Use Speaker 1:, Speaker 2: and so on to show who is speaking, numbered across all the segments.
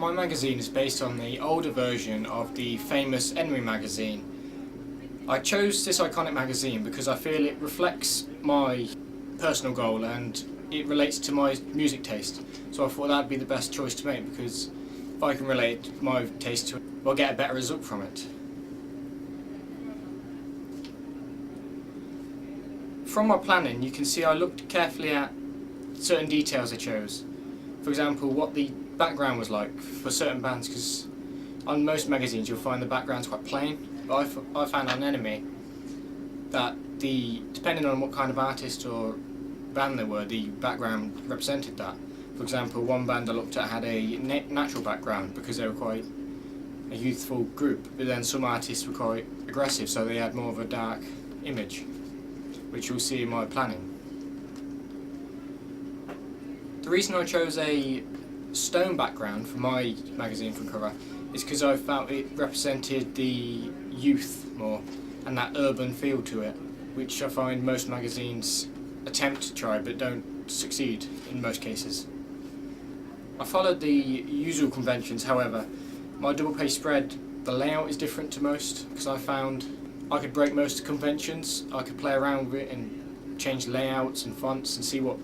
Speaker 1: My magazine is based on the older version of the famous Enemy magazine. I chose this iconic magazine because I feel it reflects my personal goal and it relates to my music taste. So I thought that would be the best choice to make, because if I can relate my taste to it, I'll get a better result from it. From my planning, you can see I looked carefully at certain details I chose. For example, what the background was like for certain bands, because on most magazines you'll find the background's quite plain, but I found on Enemy that depending on what kind of artist or band they were, the background represented that. For example, one band I looked at had a natural background because they were quite a youthful group, but then some artists were quite aggressive, so they had more of a dark image, which you'll see in my planning. The reason I chose a stone background for my magazine front cover is because I felt it represented the youth more and that urban feel to it, which I find most magazines attempt to try but don't succeed in most cases. I followed the usual conventions, however, my double page spread, the layout is different to most, because I found I could break most conventions. I could play around with it and change layouts and fonts and see what,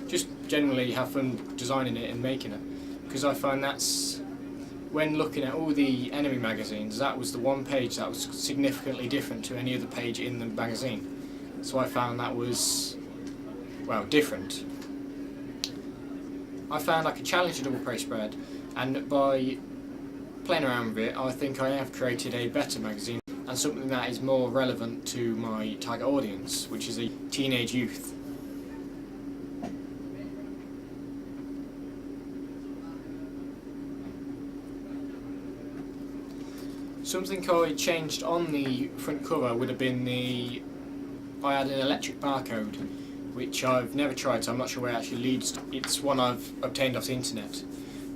Speaker 1: just generally have fun designing it and making it, because I find that's, when looking at all the Enemy magazines, that was the one page that was significantly different to any other page in the magazine. So I found that was, well, different. I found I could challenge the double page spread, and by playing around with it, I think I have created a better magazine and something that is more relevant to my target audience, which is a teenage youth. Something I changed on the front cover would have been I had an electric barcode, which I've never tried, so I'm not sure where it actually leads to. It's one I've obtained off the internet,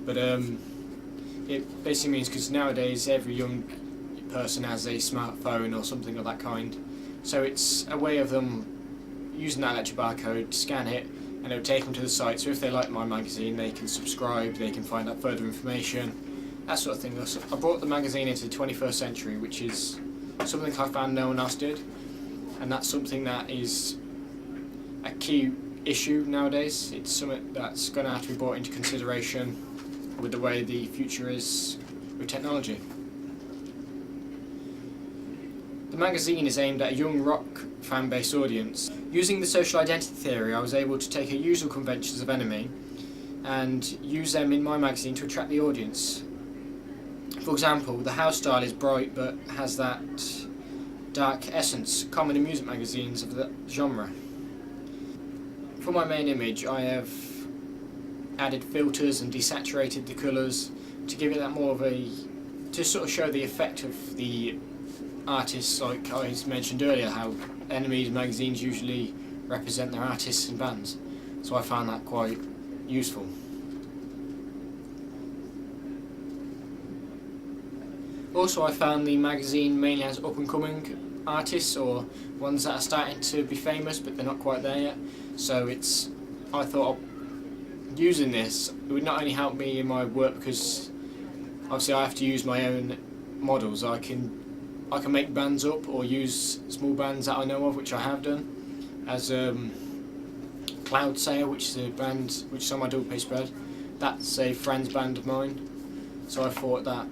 Speaker 1: but it basically means, because nowadays every young person has a smartphone or something of that kind, so it's a way of them using that electric barcode, scan it, and it'll take them to the site. So if they like my magazine, they can subscribe, they can find out further information, that sort of thing. I brought the magazine into the 21st century, which is something I found no one else did, and that's something that is a key issue nowadays. It's something that's going to have to be brought into consideration with the way the future is with technology. The magazine is aimed at a young rock fan-based audience. Using the social identity theory, I was able to take a usual conventions of Enemy and use them in my magazine to attract the audience. For example, the house style is bright but has that dark essence common in music magazines of the genre. For my main image, I have added filters and desaturated the colours to give it that more of to sort of show the effect of the artists, like I mentioned earlier, how Enemy's magazines usually represent their artists and bands. So I found that quite useful. Also, I found the magazine mainly has up-and-coming artists, or ones that are starting to be famous but they're not quite there yet. So I thought using this, it would not only help me in my work, because obviously I have to use my own models. I can make bands up or use small bands that I know of, which I have done, as Cloud Sail, which is a band which is on my double page spread. That's a friend's band of mine. So I thought that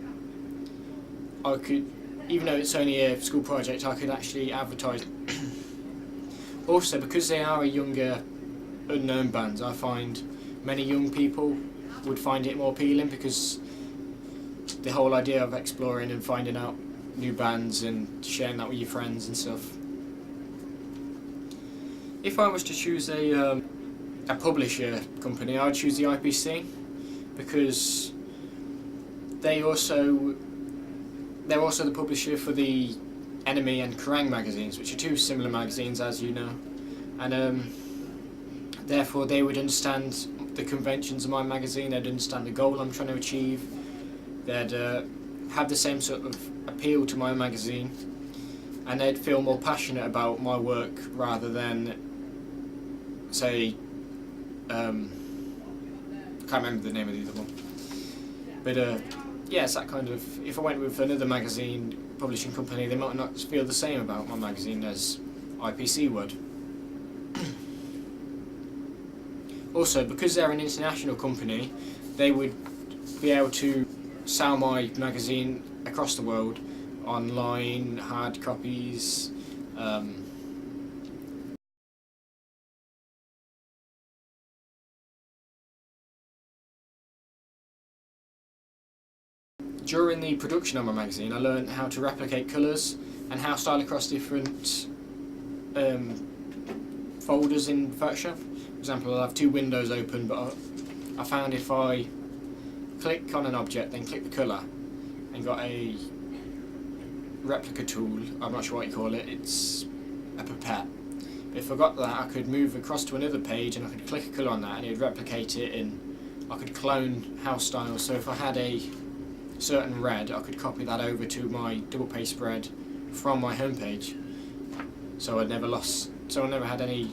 Speaker 1: I could, even though it's only a school project, I could actually advertise. Also, because they are a younger, unknown band, I find many young people would find it more appealing, because the whole idea of exploring and finding out new bands and sharing that with your friends and stuff. If I was to choose a publisher company, I'd choose the IPC, because they're also the publisher for the Enemy and Kerrang magazines, which are two similar magazines, as you know, and therefore they would understand the conventions of my magazine, they'd understand the goal I'm trying to achieve, they'd have the same sort of appeal to my magazine, and they'd feel more passionate about my work rather than, say, I can't remember the name of the other one. But yeah, it's that kind of, if I went with another magazine publishing company, they might not feel the same about my magazine as IPC would. Also, because they're an international company, they would be able to sell my magazine across the world, online, hard copies. During the production of my magazine, I learned how to replicate colours and how to style across different folders in Photoshop. For example, I'll have two windows open, but I found if I click on an object, then click the colour, and got a replica tool, I'm not sure what you call it, it's a pipette. But if I got that, I could move across to another page and I could click a colour on that and it would replicate it, and I could clone house styles. So if I had a certain red, I could copy that over to my double page spread from my homepage. So I never had any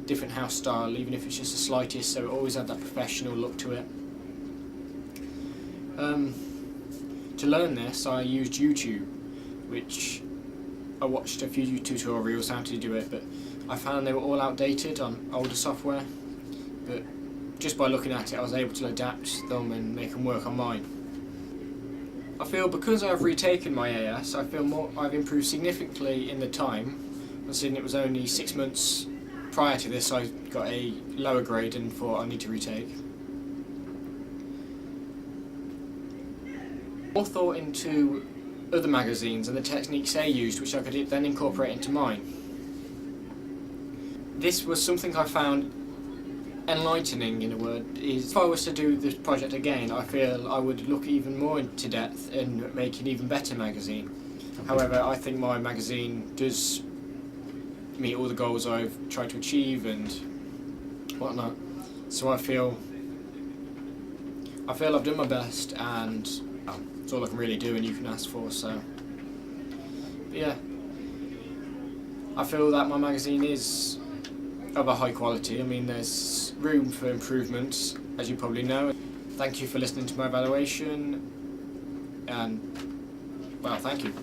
Speaker 1: different house style, even if it's just the slightest, so it always had that professional look to it. To learn this, I used YouTube, which I watched a few tutorials how to do it, but I found they were all outdated on older software. But just by looking at it, I was able to adapt them and make them work on mine. I feel because I've retaken my AS, I feel I've improved significantly in the time. Considering it was only 6 months prior to this, I got a lower grade and thought I need to retake. More thought into other magazines and the techniques they used, which I could then incorporate into mine. This was something I found enlightening, in a word. If I was to do this project again, I feel I would look even more into depth and make an even better magazine. However, I think my magazine does meet all the goals I've tried to achieve and whatnot. So I feel I've done my best, and it's all I can really do and you can ask for. So but yeah, I feel that my magazine is of a high quality. I mean, there's room for improvements, as you probably know. Thank you for listening to my evaluation, and well, thank you.